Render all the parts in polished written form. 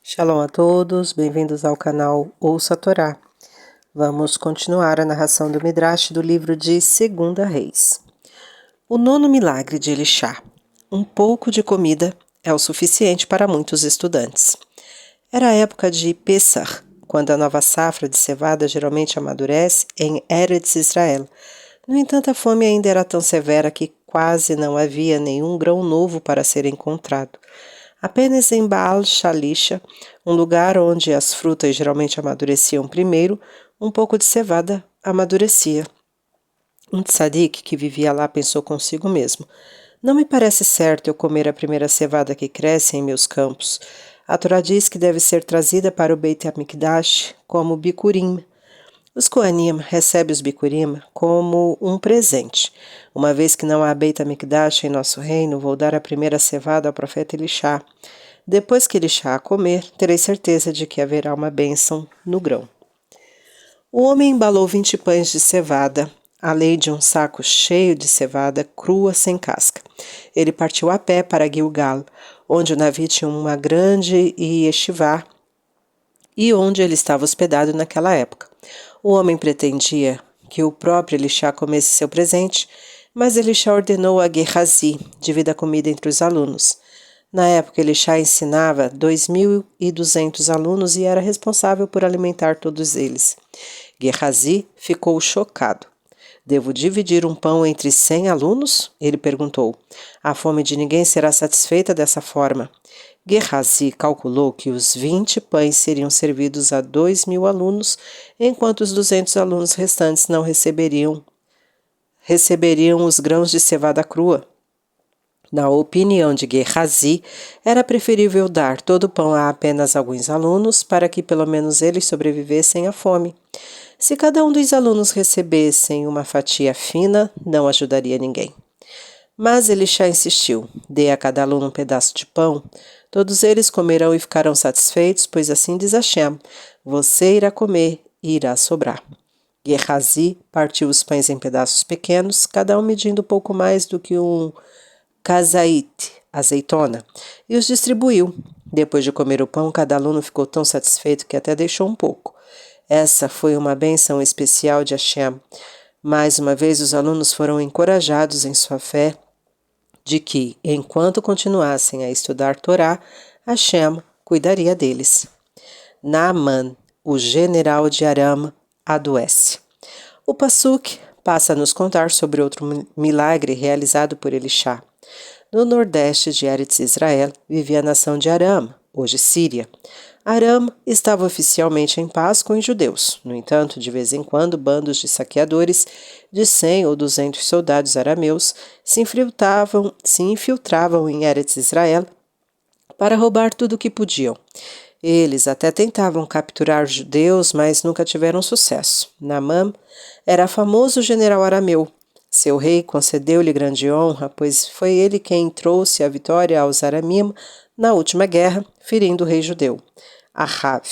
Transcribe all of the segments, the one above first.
Shalom a todos, bem-vindos ao canal Ouça a Torá. Vamos continuar a narração do Midrash do livro de 2 Reis. O nono milagre de Elishá. Um pouco de comida é o suficiente para muitos estudantes. Era a época de Pessah, quando a nova safra de cevada geralmente amadurece em Eretz Israel. No entanto, a fome ainda era tão severa que quase não havia nenhum grão novo para ser encontrado. Apenas em Baal Shalisha, um lugar onde as frutas geralmente amadureciam primeiro, um pouco de cevada amadurecia. Um tzadik que vivia lá pensou consigo mesmo: não me parece certo eu comer a primeira cevada que cresce em meus campos. A Torá diz que deve ser trazida para o Beit HaMikdash como bikurim. Os Kohanim recebem os bikurim como um presente. Uma vez que não há Beit HaMikdash em nosso reino, vou dar a primeira cevada ao profeta Elishá. Depois que Elishá a comer, terei certeza de que haverá uma bênção no grão. O homem embalou 20 pães de cevada, além de um saco cheio de cevada crua sem casca. Ele partiu a pé para Gilgal, onde o navio tinha uma grande yeshivá e onde ele estava hospedado naquela época. O homem pretendia que o próprio Elishá comesse seu presente, mas Elishá ordenou a Gehazi, divida a comida entre os alunos. Na época, Elishá ensinava 2.200 alunos e era responsável por alimentar todos eles. Gehazi ficou chocado. Devo dividir um pão entre 100 alunos? Ele perguntou. A fome de ninguém será satisfeita dessa forma. Gehazi calculou que os 20 pães seriam servidos a 2.000 alunos, enquanto os 200 alunos restantes não receberiam os grãos de cevada crua. Na opinião de Gehazi, era preferível dar todo o pão a apenas alguns alunos para que pelo menos eles sobrevivessem à fome. Se cada um dos alunos recebessem uma fatia fina, não ajudaria ninguém. Mas Elishá insistiu: dê a cada aluno um pedaço de pão. Todos eles comerão e ficarão satisfeitos, pois assim diz Hashem: você irá comer e irá sobrar. Gehazi partiu os pães em pedaços pequenos, cada um medindo pouco mais do que um kazait, azeitona, e os distribuiu. Depois de comer o pão, cada aluno ficou tão satisfeito que até deixou um pouco. Essa foi uma bênção especial de Hashem. Mais uma vez, os alunos foram encorajados em sua fé de que, enquanto continuassem a estudar Torá, Hashem cuidaria deles. Naaman, o general de Aram, adoece. O Passuk passa a nos contar sobre outro milagre realizado por Elishá. No nordeste de Eretz Israel vivia a nação de Aram, hoje Síria. Aram estava oficialmente em paz com os judeus. No entanto, de vez em quando, bandos de saqueadores de 100 ou 200 soldados arameus se infiltravam em Eretz Israel para roubar tudo o que podiam. Eles até tentavam capturar os judeus, mas nunca tiveram sucesso. Naaman era famoso general arameu. Seu rei concedeu-lhe grande honra, pois foi ele quem trouxe a vitória aos aramim na última guerra, ferindo o rei judeu, Ahav.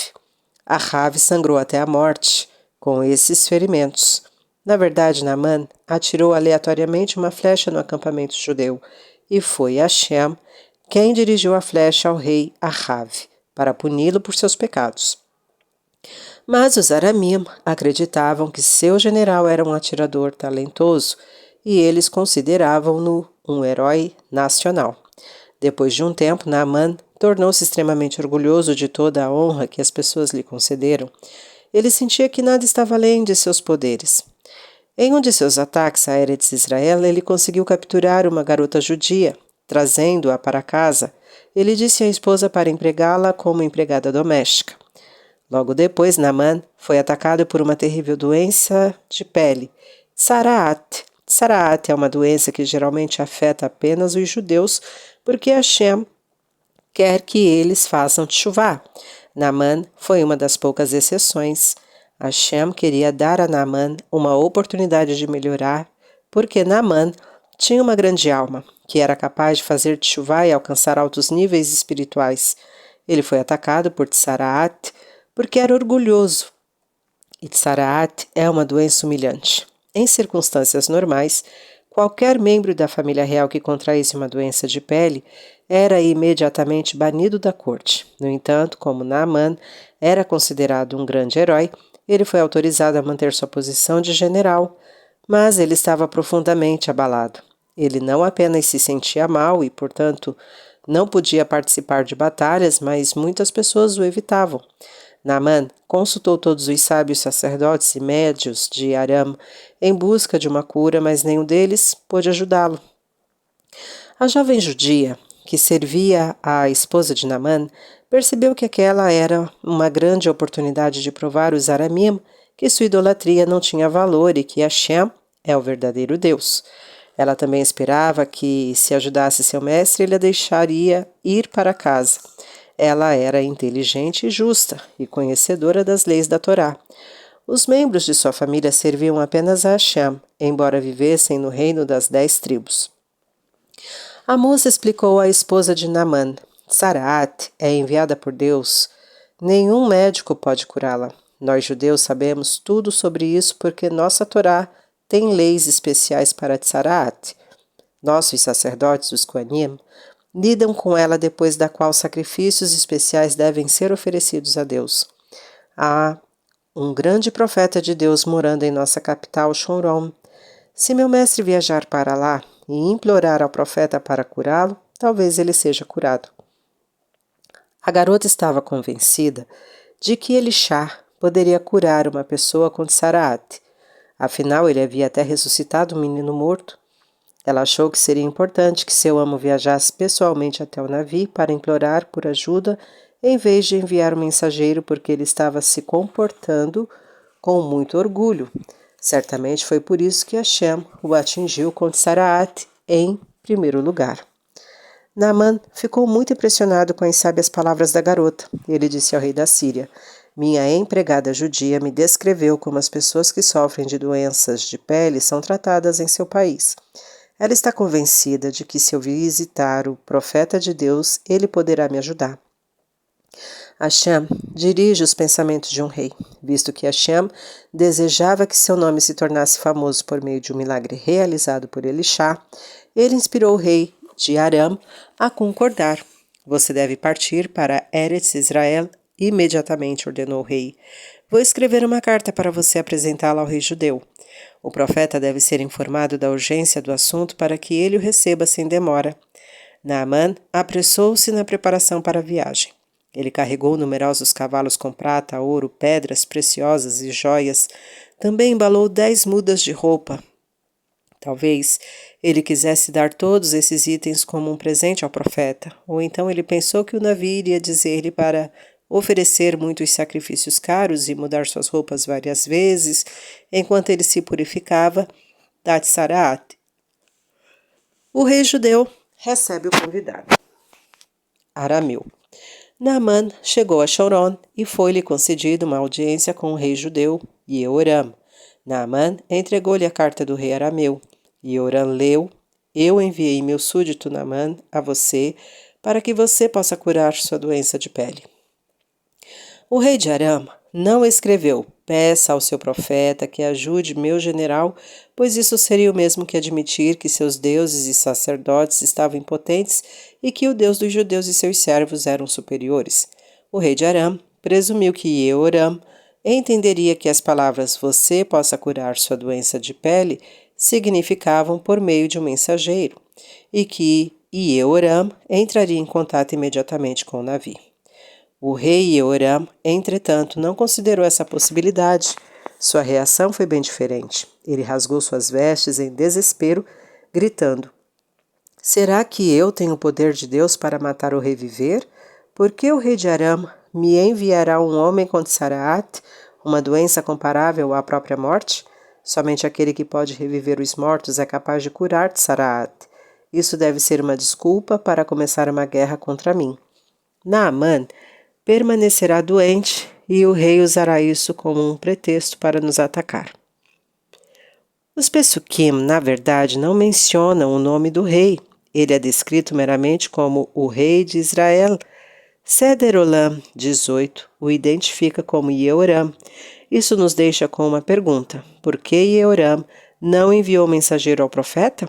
Ahav sangrou até a morte com esses ferimentos. Na verdade, Naaman atirou aleatoriamente uma flecha no acampamento judeu, e foi Hashem quem dirigiu a flecha ao rei Ahav, para puni-lo por seus pecados. Mas os aramim acreditavam que seu general era um atirador talentoso e eles consideravam-no um herói nacional. Depois de um tempo, Naaman tornou-se extremamente orgulhoso de toda a honra que as pessoas lhe concederam. Ele sentia que nada estava além de seus poderes. Em um de seus ataques a Eretz Israel, ele conseguiu capturar uma garota judia, trazendo-a para casa. Ele disse à esposa para empregá-la como empregada doméstica. Logo depois, Naaman foi atacado por uma terrível doença de pele, Tzaraat. Tzaraat é uma doença que geralmente afeta apenas os judeus, porque Hashem quer que eles façam teshuvá. Naaman foi uma das poucas exceções. Hashem queria dar a Naaman uma oportunidade de melhorar, porque Naaman tinha uma grande alma, que era capaz de fazer teshuvá e alcançar altos níveis espirituais. Ele foi atacado por Tzaraat, porque era orgulhoso. E Tzaraat é uma doença humilhante. Em circunstâncias normais, qualquer membro da família real que contraísse uma doença de pele era imediatamente banido da corte. No entanto, como Naamã era considerado um grande herói, ele foi autorizado a manter sua posição de general, mas ele estava profundamente abalado. Ele não apenas se sentia mal e, portanto, não podia participar de batalhas, mas muitas pessoas o evitavam. Naamã consultou todos os sábios sacerdotes e médios de Aram em busca de uma cura, mas nenhum deles pôde ajudá-lo. A jovem judia, que servia à esposa de Naamã, percebeu que aquela era uma grande oportunidade de provar aos aramim que sua idolatria não tinha valor e que Hashem é o verdadeiro Deus. Ela também esperava que, se ajudasse seu mestre, ele a deixaria ir para casa. Ela era inteligente e justa e conhecedora das leis da Torá. Os membros de sua família serviam apenas a Hashem, embora vivessem no reino das 10 tribos. A moça explicou à esposa de Naamã: Tzaraat é enviada por Deus. Nenhum médico pode curá-la. Nós judeus sabemos tudo sobre isso porque nossa Torá tem leis especiais para Tzaraat. Nossos sacerdotes, os Koanim, lidam com ela depois da qual sacrifícios especiais devem ser oferecidos a Deus. Há um grande profeta de Deus morando em nossa capital, Shomron. Se meu mestre viajar para lá e implorar ao profeta para curá-lo, talvez ele seja curado. A garota estava convencida de que Elishá poderia curar uma pessoa com Tzaraat. Afinal, ele havia até ressuscitado um menino morto. Ela achou que seria importante que seu amo viajasse pessoalmente até o navio para implorar por ajuda, em vez de enviar um mensageiro, porque ele estava se comportando com muito orgulho. Certamente foi por isso que Hashem o atingiu com Tzaraat em primeiro lugar. Naamã ficou muito impressionado com as sábias palavras da garota. Ele disse ao rei da Síria: Minha empregada judia me descreveu como as pessoas que sofrem de doenças de pele são tratadas em seu país. Ela está convencida de que, se eu visitar o profeta de Deus, ele poderá me ajudar. Hashem dirige os pensamentos de um rei, visto que Hashem desejava que seu nome se tornasse famoso por meio de um milagre realizado por Elishá. Ele inspirou o rei de Aram a concordar. Você deve partir para Eretz Israel imediatamente, ordenou o rei. Vou escrever uma carta para você apresentá-la ao rei judeu. O profeta deve ser informado da urgência do assunto para que ele o receba sem demora. Naamã apressou-se na preparação para a viagem. Ele carregou numerosos cavalos com prata, ouro, pedras preciosas e joias. Também embalou 10 mudas de roupa. Talvez ele quisesse dar todos esses itens como um presente ao profeta, ou então ele pensou que o navio iria dizer-lhe para oferecer muitos sacrifícios caros e mudar suas roupas várias vezes, enquanto ele se purificava da Tzaraat. O rei judeu recebe o convidado. Arameu. Naamã chegou a Shomron e foi-lhe concedida uma audiência com o rei judeu, Yehoram. Naamã entregou-lhe a carta do rei arameu. Yehoram leu: Eu enviei meu súdito Naamã a você para que você possa curar sua doença de pele. O rei de Aram não escreveu: Peça ao seu profeta que ajude meu general, pois isso seria o mesmo que admitir que seus deuses e sacerdotes estavam impotentes e que o Deus dos judeus e seus servos eram superiores. O rei de Aram presumiu que Yehoram entenderia que as palavras você possa curar sua doença de pele significavam por meio de um mensageiro, e que Yehoram entraria em contato imediatamente com o navio. O rei Yehoram, entretanto, não considerou essa possibilidade. Sua reação foi bem diferente. Ele rasgou suas vestes em desespero, gritando: Será que eu tenho o poder de Deus para matar ou reviver? Por que o rei de Aram me enviará um homem com Tzaraat, uma doença comparável à própria morte? Somente aquele que pode reviver os mortos é capaz de curar Tzaraat. Isso deve ser uma desculpa para começar uma guerra contra mim. Naamã permanecerá doente e o rei usará isso como um pretexto para nos atacar. Os Pesukim, na verdade, não mencionam o nome do rei. Ele é descrito meramente como o rei de Israel. Seder Olam 18 o identifica como Yehoram. Isso nos deixa com uma pergunta: por que Yehoram não enviou mensageiro ao profeta?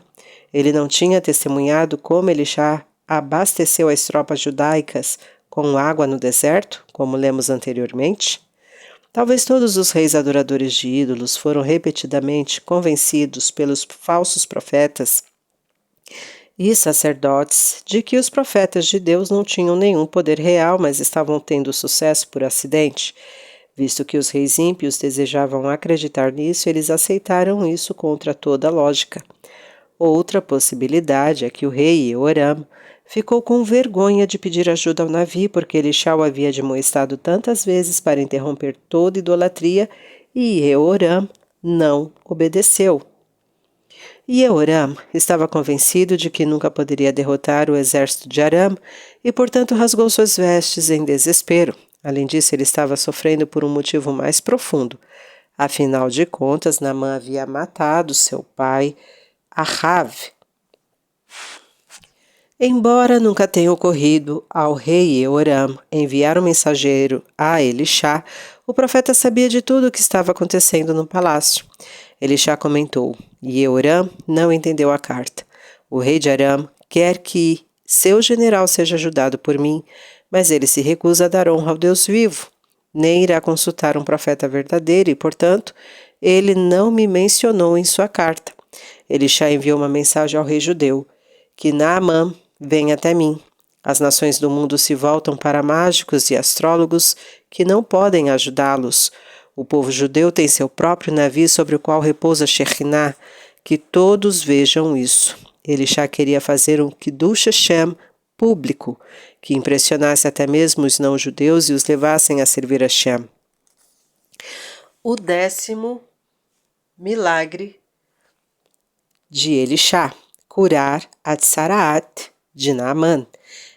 Ele não tinha testemunhado como Elishá abasteceu as tropas judaicas com água no deserto, como lemos anteriormente? Talvez todos os reis adoradores de ídolos foram repetidamente convencidos pelos falsos profetas e sacerdotes de que os profetas de Deus não tinham nenhum poder real, mas estavam tendo sucesso por acidente. Visto que os reis ímpios desejavam acreditar nisso, eles aceitaram isso contra toda lógica. Outra possibilidade é que o rei Jeoram ficou com vergonha de pedir ajuda ao Navi, porque Elixá o havia admoestado tantas vezes para interromper toda idolatria, e Jeoram não obedeceu. Jeoram estava convencido de que nunca poderia derrotar o exército de Aram e, portanto, rasgou suas vestes em desespero. Além disso, ele estava sofrendo por um motivo mais profundo. Afinal de contas, Naamã havia matado seu pai, Ahav. Embora nunca tenha ocorrido ao rei Jeoram enviar um mensageiro a Elixá, o profeta sabia de tudo o que estava acontecendo no palácio. Elixá comentou, e Jeoram não entendeu a carta. O rei de Aram quer que seu general seja ajudado por mim, mas ele se recusa a dar honra ao Deus vivo, nem irá consultar um profeta verdadeiro e, portanto, ele não me mencionou em sua carta. Elixá enviou uma mensagem ao rei judeu, que Naamã venha até mim. As nações do mundo se voltam para mágicos e astrólogos que não podem ajudá-los. O povo judeu tem seu próprio navio sobre o qual repousa Shekhinah, que todos vejam isso. Elixá queria fazer um Kiddush Hashem público, que impressionasse até mesmo os não-judeus e os levassem a servir a Hashem. O 10º milagre de Elixá, curar a Tsaraat de Naamã.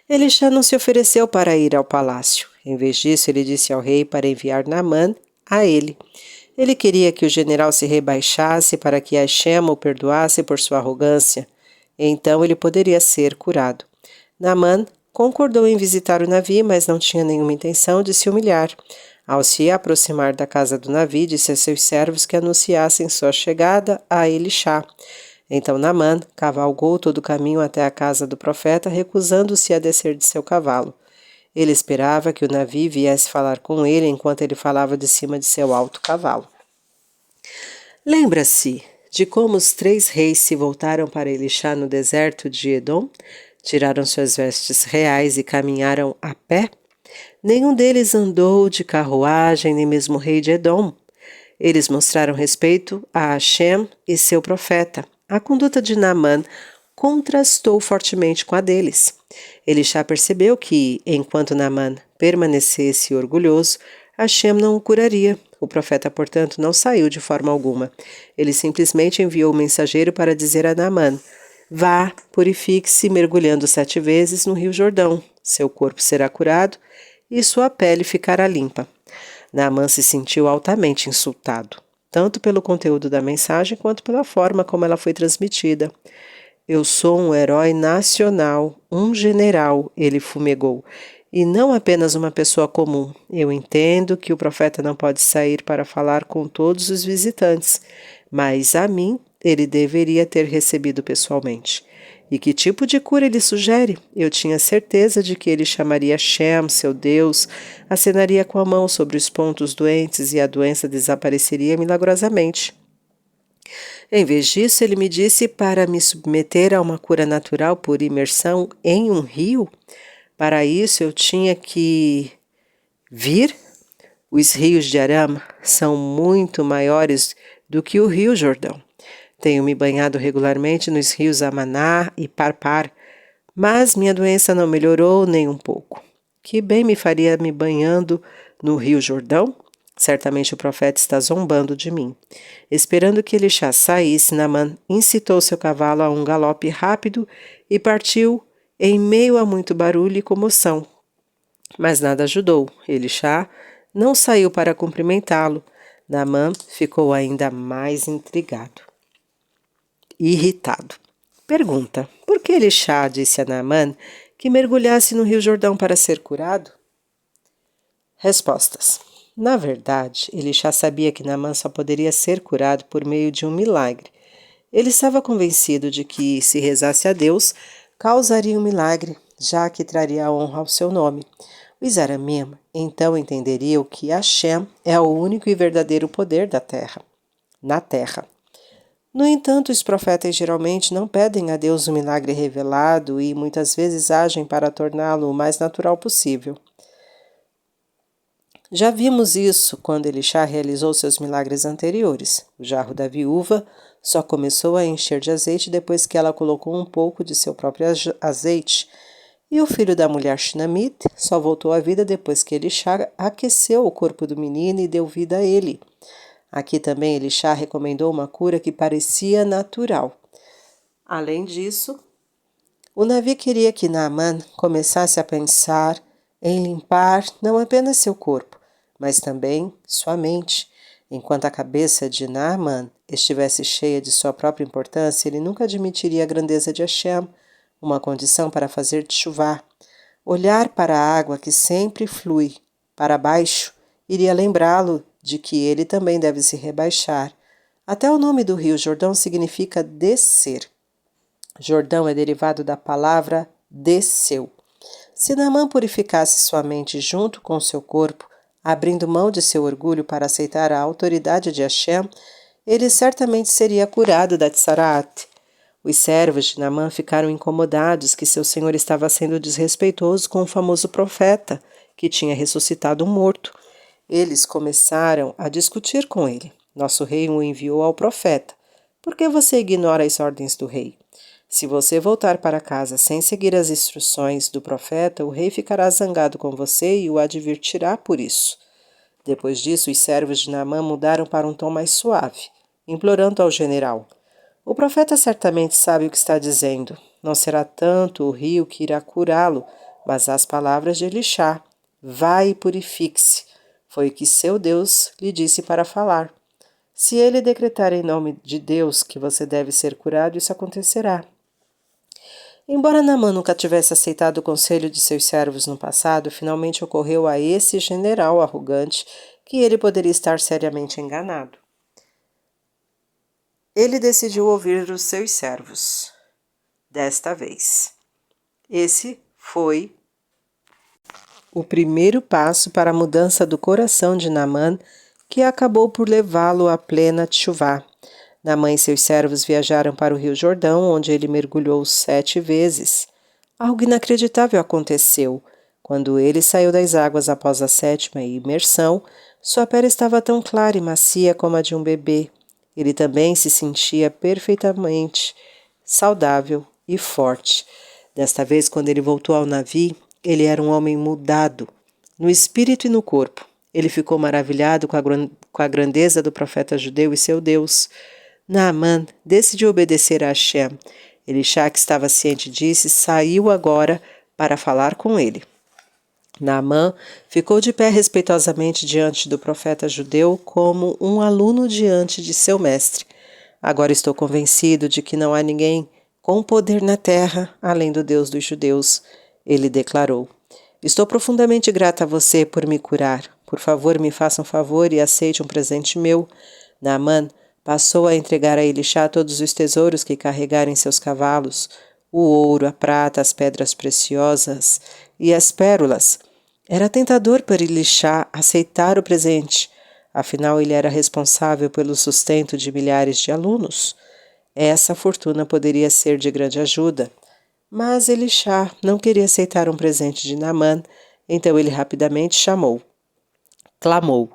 Elixá não se ofereceu para ir ao palácio. Em vez disso, ele disse ao rei para enviar Naamã a ele. Ele queria que o general se rebaixasse para que Hashem o perdoasse por sua arrogância. Então ele poderia ser curado. Naamã concordou em visitar o navio, mas não tinha nenhuma intenção de se humilhar. Ao se aproximar da casa do navio, disse a seus servos que anunciassem sua chegada a Elixá. Então Naamã cavalgou todo o caminho até a casa do profeta, recusando-se a descer de seu cavalo. Ele esperava que o navio viesse falar com ele enquanto ele falava de cima de seu alto cavalo. Lembra-se de como os 3 reis se voltaram para Elixá no deserto de Edom? Tiraram suas vestes reais e caminharam a pé? Nenhum deles andou de carruagem, nem mesmo o rei de Edom. Eles mostraram respeito a Hashem e seu profeta. A conduta de Naamã contrastou fortemente com a deles. Elixá percebeu que, enquanto Naamã permanecesse orgulhoso, Hashem não o curaria. O profeta, portanto, não saiu de forma alguma. Ele simplesmente enviou o mensageiro para dizer a Naamã: vá, purifique-se mergulhando 7 vezes no rio Jordão. Seu corpo será curado e sua pele ficará limpa. Naamã se sentiu altamente insultado, tanto pelo conteúdo da mensagem quanto pela forma como ela foi transmitida. Eu sou um herói nacional, um general, ele fumegou, e não apenas uma pessoa comum. Eu entendo que o profeta não pode sair para falar com todos os visitantes, mas a mim ele deveria ter recebido pessoalmente. E que tipo de cura ele sugere? Eu tinha certeza de que ele chamaria Shem, seu Deus, acenaria com a mão sobre os pontos doentes e a doença desapareceria milagrosamente. Em vez disso, ele me disse para me submeter a uma cura natural por imersão em um rio. Para isso, eu tinha que vir. Os rios de Aram são muito maiores do que o rio Jordão. Tenho me banhado regularmente nos rios Amaná e Parpar, mas minha doença não melhorou nem um pouco. Que bem me faria me banhando no rio Jordão? Certamente o profeta está zombando de mim. Esperando que Elixá saísse, Naamã incitou seu cavalo a um galope rápido e partiu em meio a muito barulho e comoção. Mas nada ajudou. Elixá não saiu para cumprimentá-lo. Naamã ficou ainda mais intrigado. Irritado. Pergunta: por que Elixá disse a Naamã que mergulhasse no rio Jordão para ser curado? Respostas. Na verdade, Elixá sabia que Naamã só poderia ser curado por meio de um milagre. Ele estava convencido de que, se rezasse a Deus, causaria um milagre, já que traria honra ao seu nome. Os Aramim então entenderiam que Hashem é o único e verdadeiro poder na terra. No entanto, os profetas geralmente não pedem a Deus um milagre revelado e muitas vezes agem para torná-lo o mais natural possível. Já vimos isso quando Elixá realizou seus milagres anteriores. O jarro da viúva só começou a encher de azeite depois que ela colocou um pouco de seu próprio azeite, e o filho da mulher Shinamite só voltou à vida depois que Elixá aqueceu o corpo do menino e deu vida a ele. Aqui também Elixá recomendou uma cura que parecia natural. Além disso, o Navi queria que Naaman começasse a pensar em limpar não apenas seu corpo, mas também sua mente. Enquanto a cabeça de Naaman estivesse cheia de sua própria importância, ele nunca admitiria a grandeza de Hashem, uma condição para fazer teshuvá. Olhar para a água que sempre flui para baixo iria lembrá-lo de que ele também deve se rebaixar. Até o nome do rio Jordão significa descer. Jordão é derivado da palavra desceu. Se Naamã purificasse sua mente junto com seu corpo, abrindo mão de seu orgulho para aceitar a autoridade de Hashem, ele certamente seria curado da Tsaraat. Os servos de Naamã ficaram incomodados que seu senhor estava sendo desrespeitoso com o famoso profeta, que tinha ressuscitado um morto. Eles começaram a discutir com ele. Nosso rei o enviou ao profeta. Por que você ignora as ordens do rei? Se você voltar para casa sem seguir as instruções do profeta, o rei ficará zangado com você e o advertirá por isso. Depois disso, os servos de Naamã mudaram para um tom mais suave, implorando ao general: o profeta certamente sabe o que está dizendo. Não será tanto o rio que irá curá-lo, mas as palavras de Elixá. Vai e purifique-se. Foi o que seu Deus lhe disse para falar. Se ele decretar em nome de Deus que você deve ser curado, isso acontecerá. Embora Naamã nunca tivesse aceitado o conselho de seus servos no passado, finalmente ocorreu a esse general arrogante que ele poderia estar seriamente enganado. Ele decidiu ouvir os seus servos. Desta vez. Esse foi o primeiro passo para a mudança do coração de Naamã, que acabou por levá-lo à plena teshuvá. Naamã e seus servos viajaram para o rio Jordão, onde ele mergulhou 7 vezes. Algo inacreditável aconteceu. Quando ele saiu das águas após a 7ª imersão, sua pele estava tão clara e macia como a de um bebê. Ele também se sentia perfeitamente saudável e forte. Desta vez, quando ele voltou ao navio, ele era um homem mudado, no espírito e no corpo. Ele ficou maravilhado com a grandeza do profeta judeu e seu Deus. Naamã decidiu obedecer a Hashem. Elixá, que estava ciente disso, saiu agora para falar com ele. Naamã ficou de pé respeitosamente diante do profeta judeu como um aluno diante de seu mestre. Agora estou convencido de que não há ninguém com poder na terra além do Deus dos judeus, ele declarou. Estou profundamente grata a você por me curar. Por favor, me faça um favor e aceite um presente meu. Naamã passou a entregar a Elixá todos os tesouros que carregara em seus cavalos, o ouro, a prata, as pedras preciosas e as pérolas. Era tentador para Elixá aceitar o presente, afinal ele era responsável pelo sustento de milhares de alunos. Essa fortuna poderia ser de grande ajuda, mas Elixá não queria aceitar um presente de Naamã, então ele rapidamente clamou: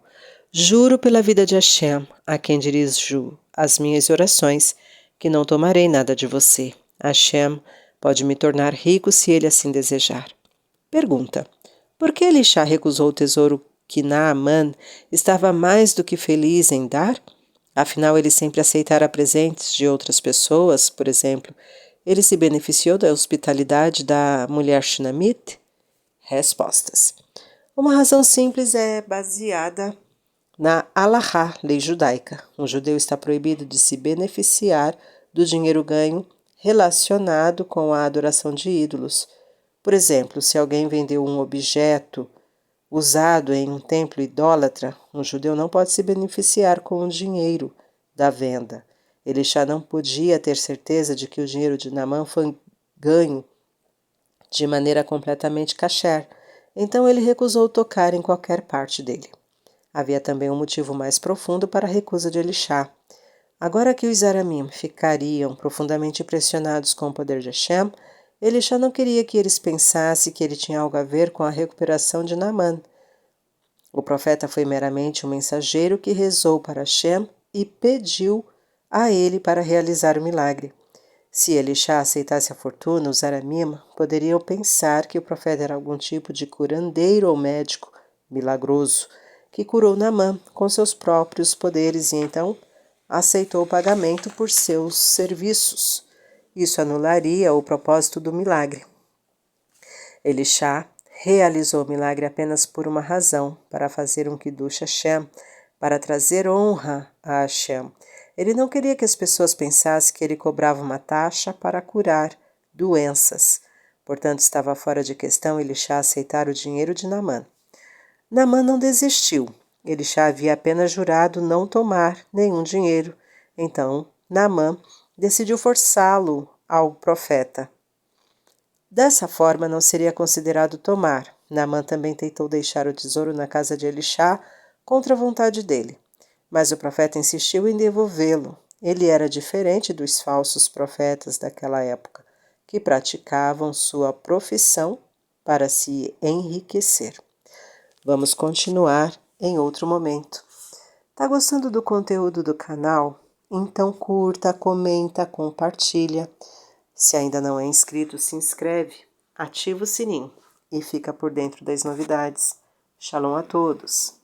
juro pela vida de Hashem, a quem dirijo as minhas orações, que não tomarei nada de você. Hashem pode me tornar rico se ele assim desejar. Pergunta: por que Elixá recusou o tesouro que Naamã estava mais do que feliz em dar? Afinal, ele sempre aceitara presentes de outras pessoas, por exemplo. Ele se beneficiou da hospitalidade da mulher Shinamite? Respostas. Uma razão simples é baseada na Halahá, lei judaica. Um judeu está proibido de se beneficiar do dinheiro ganho relacionado com a adoração de ídolos. Por exemplo, se alguém vendeu um objeto usado em um templo idólatra, um judeu não pode se beneficiar com o dinheiro da venda. Elixá não podia ter certeza de que o dinheiro de Naamã foi ganho de maneira completamente kasher, então ele recusou tocar em qualquer parte dele. Havia também um motivo mais profundo para a recusa de Elisha. Agora que os Aramim ficariam profundamente impressionados com o poder de Hashem, Elisha não queria que eles pensassem que ele tinha algo a ver com a recuperação de Naamã. O profeta foi meramente um mensageiro que rezou para Hashem e pediu a ele para realizar o milagre. Se Elisha aceitasse a fortuna, os Aramim poderiam pensar que o profeta era algum tipo de curandeiro ou médico milagroso, que curou Naamã com seus próprios poderes e então aceitou o pagamento por seus serviços. Isso anularia o propósito do milagre. Elisha realizou o milagre apenas por uma razão, para fazer um Kiddush Hashem, para trazer honra a Hashem. Ele não queria que as pessoas pensassem que ele cobrava uma taxa para curar doenças. Portanto, estava fora de questão Elisha aceitar o dinheiro de Naamã. Naamã não desistiu. Elisha havia apenas jurado não tomar nenhum dinheiro. Então, Naamã decidiu forçá-lo ao profeta. Dessa forma, não seria considerado tomar. Naamã também tentou deixar o tesouro na casa de Elisha contra a vontade dele. Mas o profeta insistiu em devolvê-lo. Ele era diferente dos falsos profetas daquela época, que praticavam sua profissão para se enriquecer. Vamos continuar em outro momento. Tá gostando do conteúdo do canal? Então curta, comenta, compartilha. Se ainda não é inscrito, se inscreve, ativa o sininho e fica por dentro das novidades. Shalom a todos!